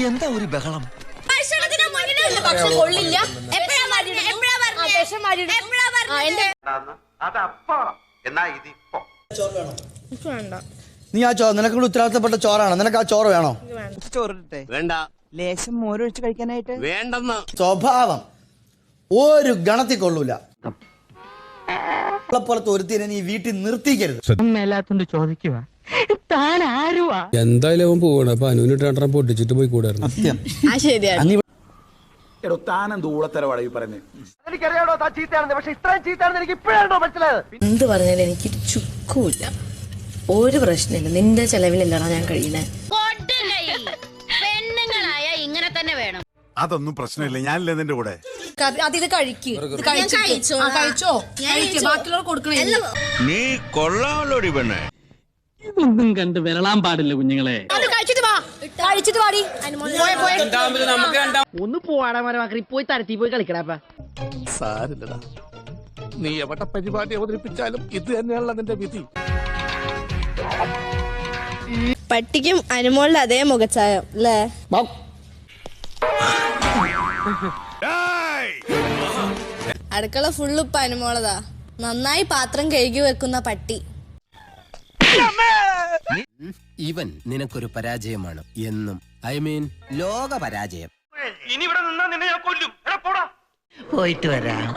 എന്താ ഒരു ബഹളം? നീ ആ ചോറ് നിനക്ക് ഉത്തരവാദിത്തപ്പെട്ട ചോറാണ്, നിനക്ക് ആ ചോറ് വേണോ? ചോറിട്ടെ വേണ്ട, ലേശം മോരൊഴിച്ച് കഴിക്കാനായിട്ട് വേണ്ടെന്ന്. സ്വഭാവം ഒരു ഗണത്തിൽ കൊള്ളൂല. പോലത്തെ ഒരുത്തിനെ നീ വീട്ടിൽ നിർത്തിക്കരുത്. ചോദിക്കുക താൻ ആരുവാ? എന്തായാലും അവൻ പോവാണ്. അപ്പൊ അനുവിനിട്ട് രണ്ടെണ്ണം പൊട്ടിച്ചിട്ട് പോയി കൂടായിരുന്നു. എന്ത് പറഞ്ഞാലും എനിക്ക് ചുക്കൂല്ല, ഒരു പ്രശ്നമില്ല. നിന്റെ ചെലവിലല്ലടാ ഞാൻ കഴിയണേ. പെണ്ണുങ്ങളായ ഇങ്ങനെ തന്നെ വേണം. അതൊന്നും പ്രശ്നമില്ല, ഞാനില്ലേ നിന്റെ കൂടെ. അതിത് കഴിച്ചോ, ബാക്കിയുള്ളവർ കൊടുക്കണേ. നീ കൊള്ളാമല്ലോടി പെണ്ണെ. ഇതൊന്നും കണ്ട് വരളാൻ പാടില്ല കുഞ്ഞുങ്ങളെ. ഒന്ന് പോവാടാ മരമാക്കി പോയി തരത്തി പോയി കളിക്കടാ. സാരില്ലടാ, നീ എവിടെ പരിപാടി അവതരിപ്പിച്ചാലും ഇത് തന്നെയാണല്ലോ നിന്റെ വിധി. പട്ടിക്കും അനുമോളുടെ അതേ മുഖച്ചായം അല്ലേ? അടുക്കള ഫുള്ള് ഇപ്പൊ അനുമോളതാ. നന്നായി പാത്രം കഴുകി വെക്കുന്ന പട്ടി. ഇവൻ നിനക്കൊരു പരാജയമാണ് എന്നും. ഐ മീൻ ലോക പരാജയം. ഇനി ഇവിടെ നിന്നാ നിന്നെ ഞാൻ കൊല്ലും. പോയിട്ട് വരാം.